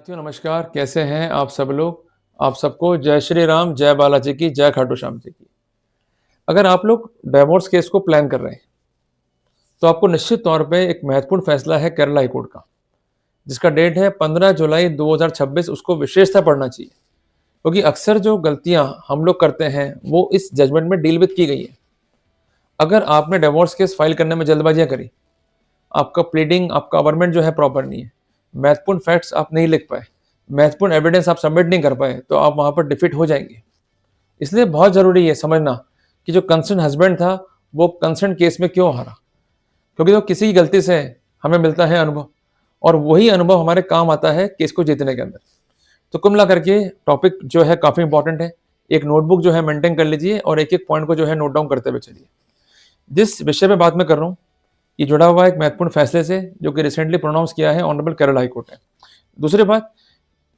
साथियों नमस्कार, कैसे हैं आप सब लोग। आप सबको जय श्री राम, जय बालाजी की, जय खाटू श्याम जी की। अगर आप लोग डिवोर्स केस को प्लान कर रहे हैं तो आपको निश्चित तौर पे एक महत्वपूर्ण फैसला है केरला हाई कोर्ट का, जिसका डेट है 15 जुलाई 2026। उसको विशेषता पढ़ना चाहिए, क्योंकि अक्सर जो गलतियां हम लोग करते हैं वो इस जजमेंट में डील विद की गई है। अगर आपने डिवोर्स केस फाइल करने में जल्दबाजियां करी, आपका प्लीडिंग, आपका गवर्नमेंट जो है प्रॉपर नहीं है, महत्वपूर्ण फैक्ट्स आप नहीं लिख पाए, महत्वपूर्ण एविडेंस आप सबमिट नहीं कर पाए, तो आप वहां पर डिफीट हो जाएंगे। इसलिए बहुत जरूरी है समझना कि जो कंसर्न हस्बैंड था वो कंसर्न केस में क्यों हारा, क्योंकि तो किसी की गलती से हमें मिलता है अनुभव, और वही अनुभव हमारे काम आता है केस को जीतने के अंदर। तो कुल मिलाकर के टॉपिक जो है काफी इंपॉर्टेंट है। एक नोटबुक जो है मेंटेन कर लीजिए और एक एक पॉइंट को जो है नोट डाउन करते हुए चलिए। जिस विषय पे बात मैं कर रहा हूँ ये जुड़ा हुआ है एक महत्वपूर्ण फैसले से जो कि रिसेंटली प्रोनाउंस किया है ऑनरेबल केरला हाई कोर्ट ने। दूसरी बात,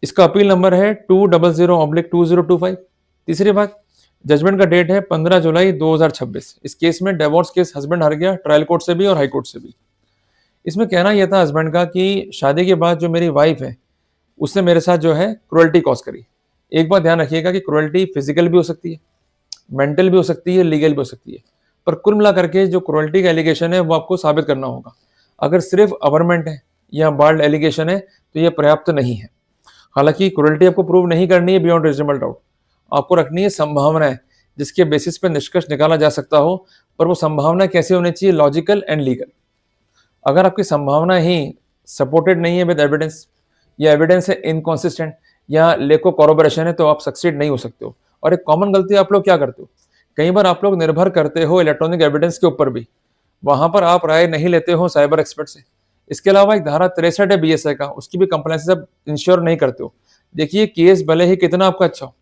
इसका अपील नंबर है 200/2025। तीसरी बात, जजमेंट का डेट है 15 जुलाई 2026। इस केस में डिवोर्स केस हस्बैंड हार गया, ट्रायल कोर्ट से भी और हाई कोर्ट से भी। इसमें कहना यह था हस्बैंड का कि शादी के बाद जो मेरी वाइफ है उसने मेरे साथ जो है क्रुएल्टी कॉज करी। एक बात ध्यान रखिएगा कि क्रुएल्टी फिजिकल भी हो सकती है, मेंटल भी हो सकती है, लीगल भी हो सकती है, पर कुल मिला करके जो क्रुएल्टी का एलिगेशन है वो आपको साबित करना होगा। अगर सिर्फ अवरमेंट है या बाल्ड एलिगेशन है तो यह पर्याप्त नहीं है। हालांकि क्रुएल्टी आपको प्रूव नहीं करनी है बियॉन्ड रीजनेबल डाउट, आपको रखनी है संभावनाएं जिसके बेसिस पे निष्कर्ष निकाला जा सकता हो, पर वो संभावना कैसे होनी चाहिए, लॉजिकल एंड लीगल। अगर आपकी संभावना ही सपोर्टेड नहीं है विद एविडेंस, या एविडेंस है इनकॉन्सिस्टेंट, या लेक ऑफ कॉरोबोरेशन है, तो आप सक्सीड नहीं हो सकते हो। और एक कॉमन गलती आप लोग क्या करते हो, कई बार आप लोग निर्भर करते हो इलेक्ट्रॉनिक एविडेंस के ऊपर भी, वहां पर आप राय नहीं लेते हो साइबर एक्सपर्ट से। इसके अलावा एक धारा 63 है बीएसए का, उसकी भी कंप्लायंस आप इंश्योर नहीं करते हो। देखिए केस भले ही कितना आपका अच्छा हो,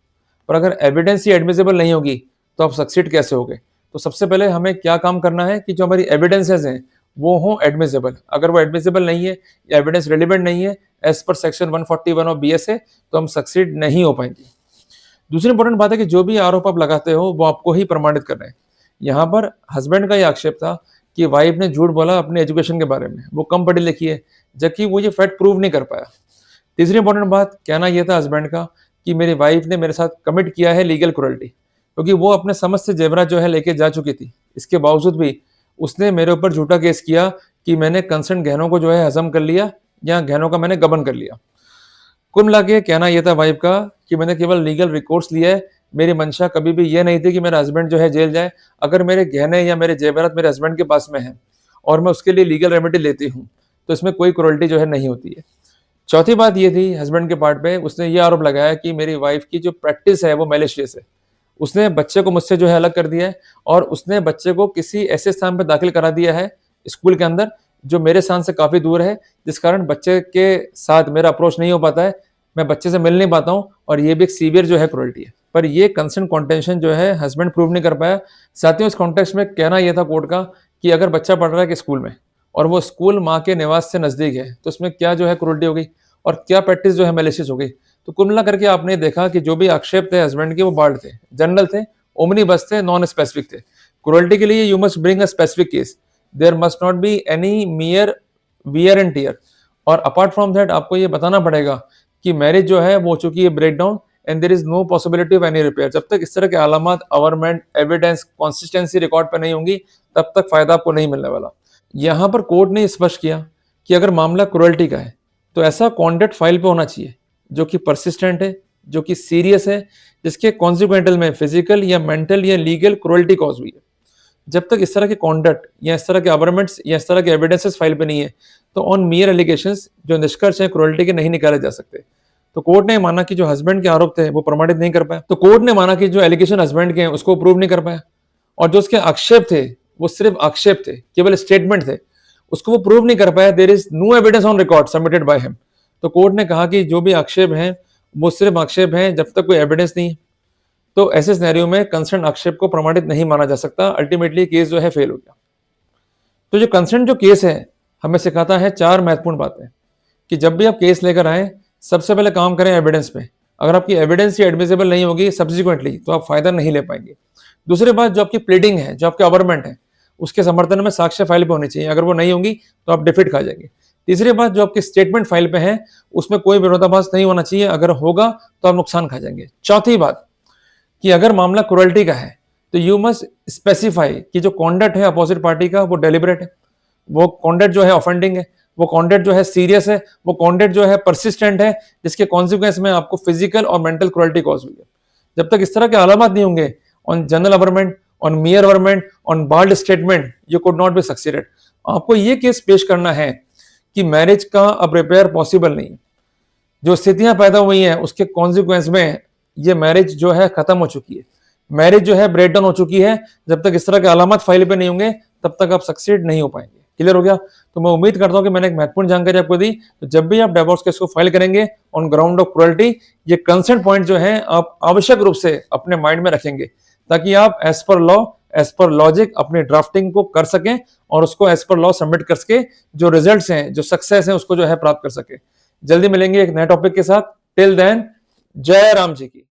पर अगर एविडेंस ही एडमिसिबल नहीं होगी तो आप सक्सीड कैसे होगे। तो सबसे पहले हमें क्या काम करना है कि जो हमारी एविडेंसेस हैं वो हों एडमिसिबल। अगर वो एडमिसिबल नहीं है या एविडेंस रिलेवेंट नहीं है as per section 141 of BSA, तो हम सक्सीड नहीं हो पाएंगे। दूसरी इंपॉर्टेंट बात है कि जो भी आरोप आप लगाते हो वो आपको ही प्रमाणित कर रहे हैं। यहाँ पर हस्बैंड का ये आक्षेप था कि वाइफ ने झूठ बोला अपने एजुकेशन के बारे में, वो कम पढ़ी लिखी है, जबकि वो ये फैक्ट प्रूव नहीं कर पाया। तीसरी इंपॉर्टेंट बात, कहना यह था हस्बैंड का कि मेरी वाइफ ने मेरे साथ कमिट किया है लीगल क्रुएल्टी, क्योंकि वो अपने समस्त जेवरात जो है लेके जा चुकी थी। इसके बावजूद भी उसने मेरे ऊपर झूठा केस किया कि मैंने कंसर्न गहनों को जो है हजम कर लिया या गहनों का मैंने गबन कर लिया। कुल मिला के कहना यह था वाइफ का कि मैंने केवल लीगल रिकोर्स लिया है, मेरी मंशा कभी भी यह नहीं थी कि मेरा हस्बैंड जो है जेल जाए। अगर मेरे गहने या मेरे जेवरात मेरे हस्बैंड के पास में है और मैं उसके लिए लीगल रेमेडी लेती हूँ तो इसमें कोई क्रुएल्टी जो है नहीं होती है। चौथी बात ये थी हस्बैंड के पार्ट पे, उसने ये आरोप लगाया कि मेरी वाइफ की जो प्रैक्टिस है वो मैलिशियस है। उसने बच्चे को मुझसे जो है अलग कर दिया है और उसने बच्चे को किसी ऐसे स्थान पर दाखिल करा दिया है स्कूल के अंदर जो मेरे स्थान से काफी दूर है, जिस कारण बच्चे के साथ मेरा अप्रोच नहीं हो पाता है, मैं बच्चे से मिल नहीं पाता हूँ, और ये भी एक सीवियर जो है क्रुएल्टी है। पर ये कंसर्न कॉन्टेंशन जो है हस्बैंड प्रूव नहीं कर पाया। साथियों इस कॉन्टेक्स्ट में कहना यह था कोर्ट का कि अगर बच्चा पढ़ रहा है कि स्कूल में और वो स्कूल माँ के निवास से नजदीक है तो उसमें क्या जो है क्रुएल्टी हो गई और क्या प्रैक्टिस जो है मैलिशियस हो गई। तो कुल मिला करके आपने देखा कि जो भी आक्षेप थे हस्बैंड के वो बार्ड थे, जनरल थे, ओमनी बस थे, नॉन स्पेसिफिक थे। क्रुएल्टी के लिए you must bring a specific case, there must not be any mere wear and tear. और अपार्ट फ्रॉम दैट आपको ये बताना पड़ेगा कि मैरिज जो है वो हो चुकी है break down and there is no possibility of any repair. जब तक इस तरह के अलामत, अवरमेंट, एविडेंस, कंसिस्टेंसी रिकॉर्ड पर नहीं होंगी तब तक फायदा आपको नहीं मिलने वाला। यहाँ पर कोर्ट ने स्पष्ट किया कि अगर मामला क्रुएल्टी का है तो ऐसा कॉन्डक्ट फाइल पे होना चाहिए जो कि परसिस्टेंट है, जो कि सीरियस है, जिसके कॉन्सिक्वेंटल में फिजिकल या मेंटल या लीगल क्रुएल्टी कॉज हुई है। जब तक इस तरह के कॉन्डक्ट या इस तरह के अवरमेंट्स या इस तरह के एविडेंसेस फाइल पे नहीं है तो ऑन मियर एलिगेशंस जो निष्कर्ष है क्रुएल्टी के नहीं निकाले जा सकते। तो कोर्ट ने माना कि जो हस्बैंड के आरोप थे वो प्रमाणित नहीं कर पाया। तो कोर्ट ने माना कि जो एलिगेशन हस्बैंड के हैं उसको प्रूव नहीं कर पाया, और जो उसके आक्षेप थे वो सिर्फ आक्षेप थे, केवल स्टेटमेंट थे, उसको वो प्रूव नहीं कर पाया। There is no evidence on record submitted by him. तो कोर्ट ने कहा कि जो भी आक्षेप हैं वो सिर्फ आक्षेप हैं, जब तक कोई एविडेंस नहीं है तो ऐसे सिनेरियो में कंसर्न आक्षेप को प्रमाणित नहीं माना जा सकता। अल्टीमेटली केस जो है फेल हो गया। तो जो कंसर्न जो केस है हमें सिखाता है चार महत्वपूर्ण बातें कि जब भी आप केस लेकर आए सबसे पहले काम करें एविडेंस पे। अगर आपकी एविडेंस ही एडमिसिबल नहीं होगी सब्सिक्वेंटली तो आप फायदा नहीं ले पाएंगे। दूसरी बात, जो आपकी प्लीडिंग है, जो आपके अवरमेंट है, उसके समर्थन में साक्ष्य फाइल पे होनी चाहिए। अगर वो नहीं होंगी तो आप डिफीट खा जाएंगे। तीसरी बात, जो आपकी स्टेटमेंट फाइल पे है उसमें कोई विरोधाभास नहीं होना चाहिए, अगर होगा तो आप नुकसान खा जाएंगे। चौथी बात कि अगर मामला क्रुएल्टी का है तो यू मस्ट स्पेसिफाई कि जो कॉन्डक्ट है अपोजिट पार्टी का वो डेलिबरेट है, वो कॉन्डक्ट जो है ऑफेंडिंग है, वो कॉन्डक्ट जो है सीरियस है, वो कॉन्डक्ट जो है परसिस्टेंट है, जिसके कॉन्सिक्वेंस में आपको फिजिकल और मेंटल क्रुएल्टी कॉज हुई है। जब तक इस तरह के अलामत नहीं होंगे on general government, on मियर government, on bald statement, you could not be succeeded. आपको ये केस पेश करना है कि मैरिज का अब रिपेयर पॉसिबल नहीं है, जो स्थितियां पैदा हुई हैं उसके कॉन्सिक्वेंस में ये मैरिज जो है खत्म हो चुकी है, मैरिज जो है ब्रेक डाउन हो चुकी है। जब तक इस तरह के अलामत फाइल पे नहीं होंगे तब तक आप सक्सीड नहीं हो पाएंगे। क्लियर हो गया? तो मैं उम्मीद करता हूं कि मैंने एक महत्वपूर्ण जानकारी आपको दी। तो जब भी आप डिवोर्स केस को फाइल करेंगे ऑन ग्राउंड ऑफ क्रुएल्टी, ये कंसेंट पॉइंट जो है आप आवश्यक रूप से अपने माइंड में रखेंगे, ताकि आप as per law, as per logic अपनी ड्राफ्टिंग को कर सकें और उसको एज पर लॉ सबमिट कर सके, जो रिजल्ट्स हैं, जो सक्सेस है, उसको जो है प्राप्त कर सके। जल्दी मिलेंगे एक नए टॉपिक के साथ। टिल देन, जय राम जी की।